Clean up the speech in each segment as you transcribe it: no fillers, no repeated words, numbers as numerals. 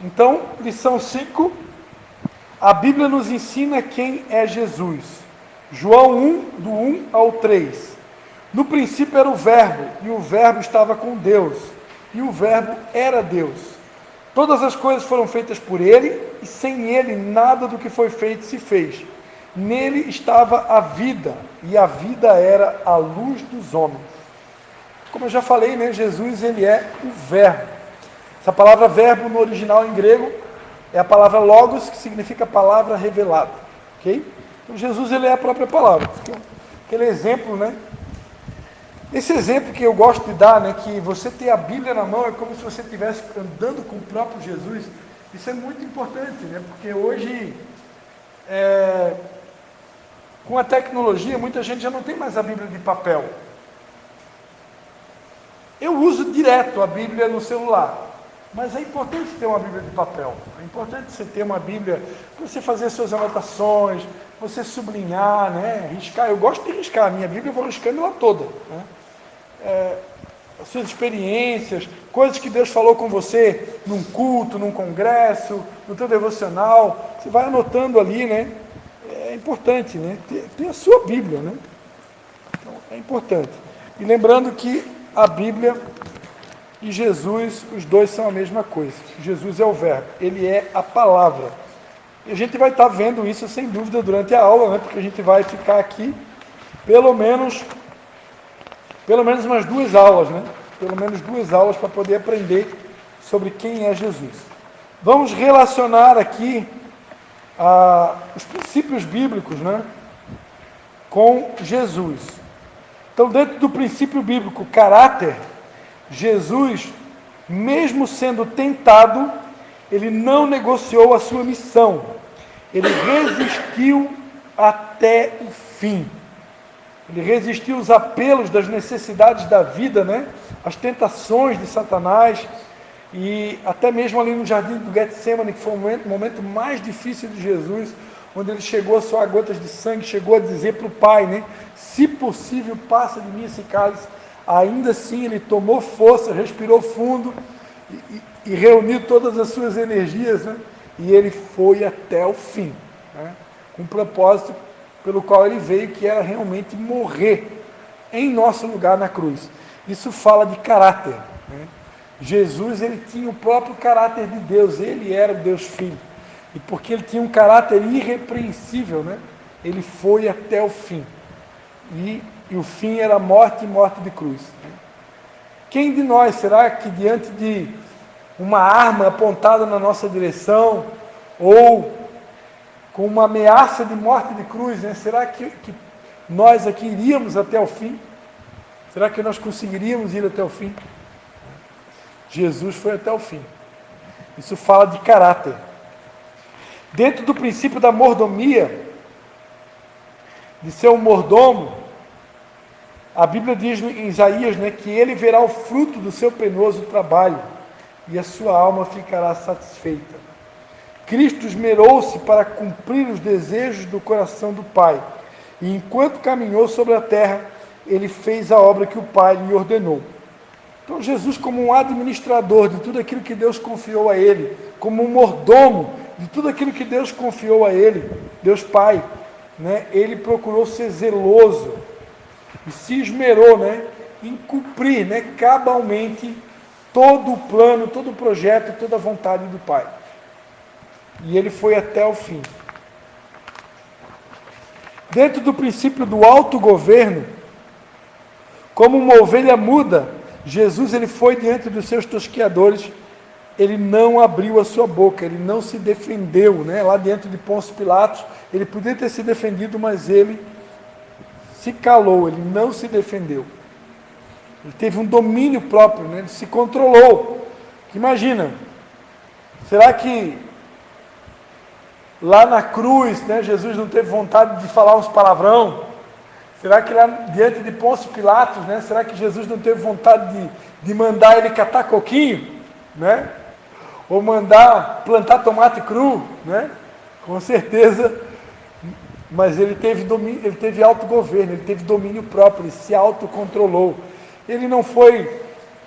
Então, lição 5, a Bíblia nos ensina quem é Jesus. João 1, do 1 ao 3. No princípio era o Verbo, e o Verbo estava com Deus, e o Verbo era Deus. Todas as coisas foram feitas por Ele, e sem Ele nada do que foi feito se fez. Nele estava a vida, e a vida era a luz dos homens. Como eu já falei, né, Jesus ele é o Verbo. Essa palavra verbo no original em grego é a palavra logos, que significa palavra revelada. Ok? Então Jesus ele é a própria palavra. Aquele exemplo, né? Esse exemplo que eu gosto de dar, né, que você ter a Bíblia na mão é como se você estivesse andando com o próprio Jesus. Isso é muito importante, né? Porque hoje, com a tecnologia, muita gente já não tem mais a Bíblia de papel. Eu uso direto a Bíblia no celular, mas é importante ter uma Bíblia de papel. É importante você ter uma Bíblia para você fazer suas anotações, você sublinhar, né, riscar. Eu gosto de riscar, a minha Bíblia eu vou riscando ela toda, né? As suas experiências, coisas que Deus falou com você num culto, num congresso, no teu devocional, você vai anotando ali, né? É importante, né? Ter a sua Bíblia, né? Então, é importante. E lembrando que a Bíblia e Jesus, os dois são a mesma coisa. Jesus é o Verbo, ele é a palavra. E a gente vai estar vendo isso sem dúvida durante a aula, né? Porque a gente vai ficar aqui pelo menos umas 2 aulas, né? Pelo menos 2 aulas para poder aprender sobre quem é Jesus. Vamos relacionar aqui os princípios bíblicos, né, com Jesus. Então, dentro do princípio bíblico, caráter, Jesus, mesmo sendo tentado, ele não negociou a sua missão. Ele resistiu até o fim. Ele resistiu aos apelos das necessidades da vida, né? As tentações de Satanás, e até mesmo ali no jardim do Getsemane, que foi o momento mais difícil de Jesus, onde ele chegou a suar gotas de sangue, chegou a dizer para o Pai, né? Se possível, passa de mim esse cálice. Ainda assim, ele tomou força, respirou fundo e reuniu todas as suas energias, né? E ele foi até o fim, né? Com um propósito pelo qual ele veio, que era realmente morrer em nosso lugar na cruz. Isso fala de caráter, né? Jesus, ele tinha o próprio caráter de Deus, ele era o Deus Filho. E porque ele tinha um caráter irrepreensível, né? Ele foi até o fim. E o fim era morte e morte de cruz. Quem de nós será que diante de uma arma apontada na nossa direção, ou com uma ameaça de morte de cruz, né? Será que nós aqui iríamos até o fim? Será que nós conseguiríamos ir até o fim? Jesus foi até o fim. Isso fala de caráter. Dentro do princípio da mordomia, de ser um mordomo, a Bíblia diz em Isaías, né, que ele verá o fruto do seu penoso trabalho e a sua alma ficará satisfeita. Cristo esmerou-se para cumprir os desejos do coração do Pai, e enquanto caminhou sobre a terra, ele fez a obra que o Pai lhe ordenou. Então Jesus, como um administrador de tudo aquilo que Deus confiou a ele, como um mordomo de tudo aquilo que Deus confiou a ele, Deus Pai, né, ele procurou ser zeloso e se esmerou, né, em cumprir, né, cabalmente todo o plano, todo o projeto, toda a vontade do Pai. E ele foi até o fim. Dentro do princípio do autogoverno, como uma ovelha muda, Jesus ele foi diante dos seus tosqueadores, ele não abriu a sua boca, ele não se defendeu, né? Lá dentro de Pôncio Pilatos, ele podia ter se defendido, mas ele se calou, ele não se defendeu. Ele teve um domínio próprio, né? Ele se controlou. Imagina, será que lá na cruz, né, Jesus não teve vontade de falar uns palavrão? Será que lá diante de Pôncio Pilatos, né, será que Jesus não teve vontade de mandar ele catar coquinho, né? Ou mandar plantar tomate cru, né? Com certeza. Mas ele teve domínio, ele teve autogoverno, ele teve domínio próprio, ele se autocontrolou. Ele não foi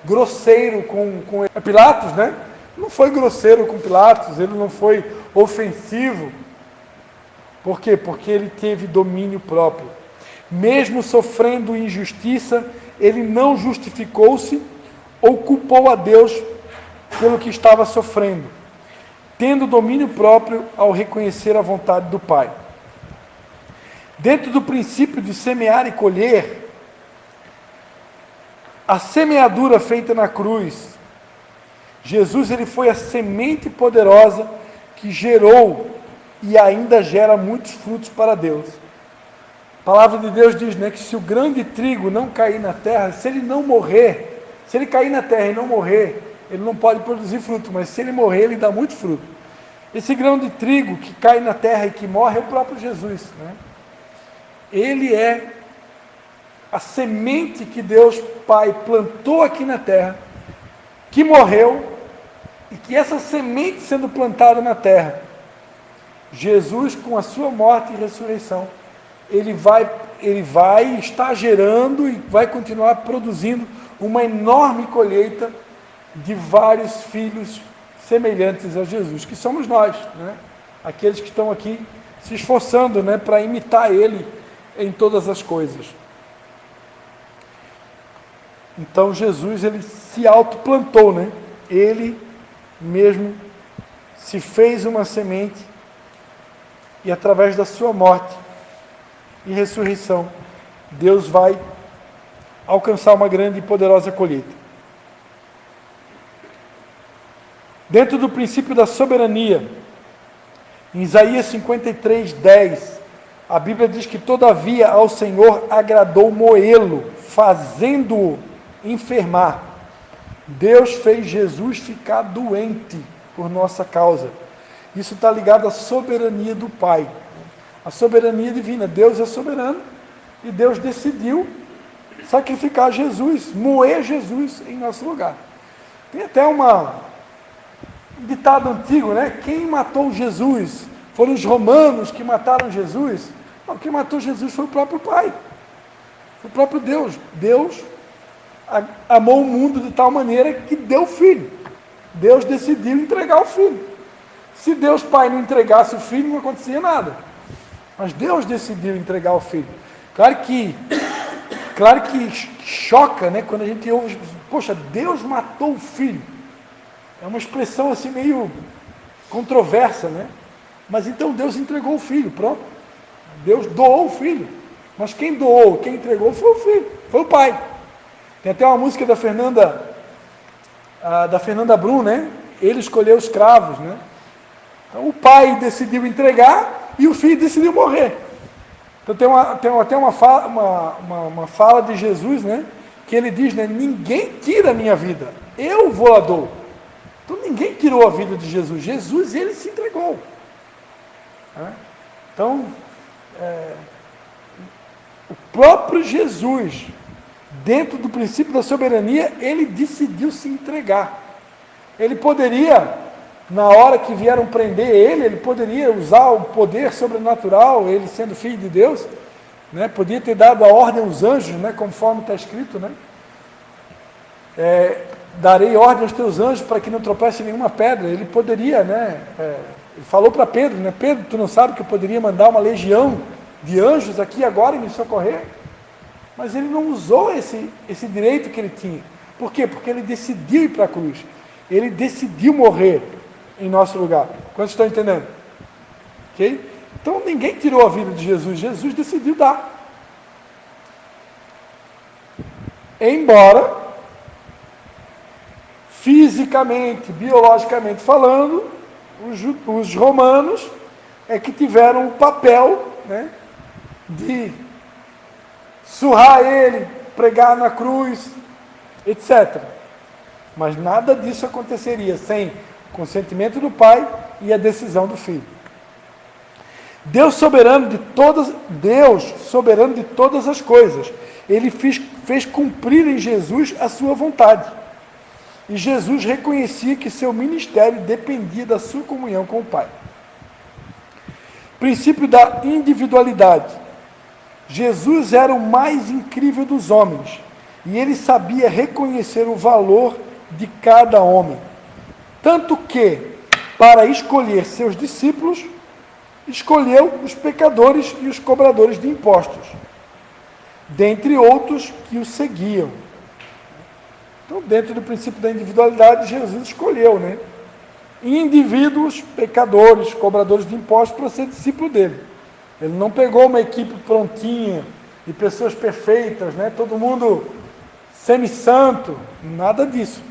grosseiro com Pilatos, né? não foi grosseiro com Pilatos, ele não foi ofensivo. Por quê? Porque ele teve domínio próprio. Mesmo sofrendo injustiça, ele não justificou-se ou culpou a Deus pelo que estava sofrendo, tendo domínio próprio ao reconhecer a vontade do Pai. Dentro do princípio de semear e colher, a semeadura feita na cruz, Jesus ele foi a semente poderosa que gerou e ainda gera muitos frutos para Deus. A palavra de Deus diz, né, que se o grão de trigo não cair na terra, se ele não morrer, se ele cair na terra e não morrer, ele não pode produzir fruto, mas se ele morrer, ele dá muito fruto. Esse grão de trigo que cai na terra e que morre é o próprio Jesus, né? Ele é a semente que Deus Pai plantou aqui na terra, que morreu, e que essa semente sendo plantada na terra, Jesus, com a sua morte e ressurreição, ele vai estar gerando e vai continuar produzindo uma enorme colheita de vários filhos semelhantes a Jesus, que somos nós, né? Aqueles que estão aqui se esforçando, né, para imitar Ele em todas as coisas. Então Jesus, ele se autoplantou, né? Ele mesmo se fez uma semente e através da sua morte e ressurreição, Deus vai alcançar uma grande e poderosa colheita. Dentro do princípio da soberania, em Isaías 53:10, a Bíblia diz que todavia ao Senhor agradou moê-lo, fazendo-o enfermar. Deus fez Jesus ficar doente por nossa causa. Isso está ligado à soberania do Pai, a soberania divina. Deus é soberano e Deus decidiu sacrificar Jesus, moer Jesus em nosso lugar. Tem até um ditado antigo, né? Quem matou Jesus? Foram os romanos que mataram Jesus? Não, quem matou Jesus foi o próprio Pai, foi o próprio Deus. Deus amou o mundo de tal maneira que deu o Filho. Deus decidiu entregar o Filho. Se Deus Pai não entregasse o Filho, não acontecia nada. Mas Deus decidiu entregar o Filho. Claro que choca, né, quando a gente ouve, poxa, Deus matou o Filho. É uma expressão assim meio controversa, né? Mas então Deus entregou o Filho, pronto. Deus doou o Filho. Mas quem doou, quem entregou foi o Filho, foi o Pai. Tem até uma música da Fernanda Brum, né? Ele escolheu os cravos, né? Então o Pai decidiu entregar e o Filho decidiu morrer. Então tem até uma fala de Jesus, né? Que ele diz, né? Ninguém tira a minha vida, eu vou a dou. Então ninguém tirou a vida de Jesus. Jesus, ele se entregou. Então, o próprio Jesus, dentro do princípio da soberania, ele decidiu se entregar. Ele poderia, na hora que vieram prender ele poderia usar o poder sobrenatural, ele sendo filho de Deus, né? Podia ter dado a ordem aos anjos, né? Conforme está escrito, né? Darei ordem aos teus anjos para que não tropece nenhuma pedra. Ele poderia, né? Ele falou para Pedro, né? Pedro, tu não sabe que eu poderia mandar uma legião de anjos aqui agora e me socorrer? Mas ele não usou esse direito que ele tinha. Por quê? Porque ele decidiu ir para a cruz. Ele decidiu morrer em nosso lugar. Quantos estão entendendo? Ok? Então ninguém tirou a vida de Jesus. Jesus decidiu dar. Embora fisicamente, biologicamente falando, os romanos é que tiveram o papel, né, de surrar ele, pregar na cruz, etc. Mas nada disso aconteceria sem o consentimento do Pai e a decisão do Filho. Deus soberano de todas as coisas, ele fez cumprir em Jesus a sua vontade. E Jesus reconhecia que seu ministério dependia da sua comunhão com o Pai. Princípio da individualidade. Jesus era o mais incrível dos homens, e ele sabia reconhecer o valor de cada homem. Tanto que, para escolher seus discípulos, escolheu os pecadores e os cobradores de impostos, dentre outros que o seguiam. Então, dentro do princípio da individualidade, Jesus escolheu, né? Indivíduos, pecadores, cobradores de impostos para ser discípulo dele. Ele não pegou uma equipe prontinha, de pessoas perfeitas, né? Todo mundo semi-santo, nada disso.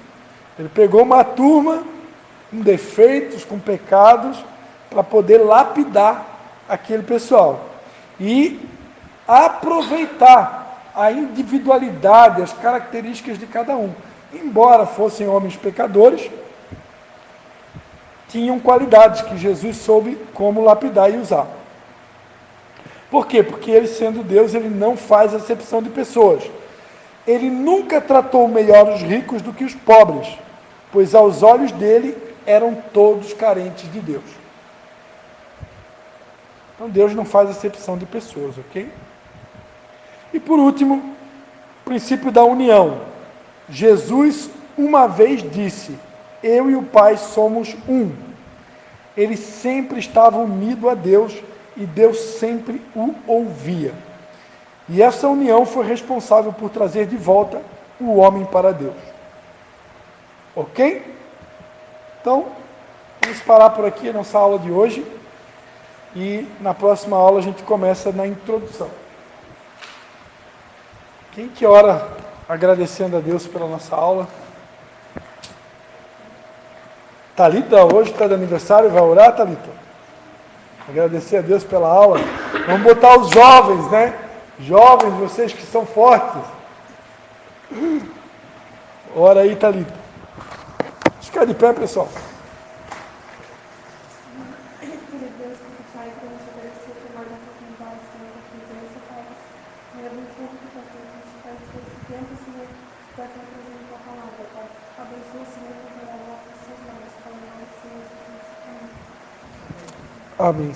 Ele pegou uma turma com defeitos, com pecados, para poder lapidar aquele pessoal. E aproveitar a individualidade, as características de cada um. Embora fossem homens pecadores, tinham qualidades que Jesus soube como lapidar e usar. Por quê? Porque ele, sendo Deus, ele não faz acepção de pessoas. Ele nunca tratou melhor os ricos do que os pobres, pois aos olhos dele eram todos carentes de Deus. Então Deus não faz acepção de pessoas, ok? E por último, o princípio da união. Jesus uma vez disse: eu e o Pai somos um. Ele sempre estava unido a Deus e Deus sempre o ouvia. E essa união foi responsável por trazer de volta o homem para Deus. Ok? Então, vamos parar por aqui a nossa aula de hoje. E na próxima aula a gente começa na introdução. Quem que ora agradecendo a Deus pela nossa aula? Thalita, hoje está de aniversário, vai orar, Thalita? Agradecer a Deus pela aula. Vamos botar os jovens, né? Jovens, vocês que são fortes. Ora aí, Thalita. Fica de pé, pessoal. Amém.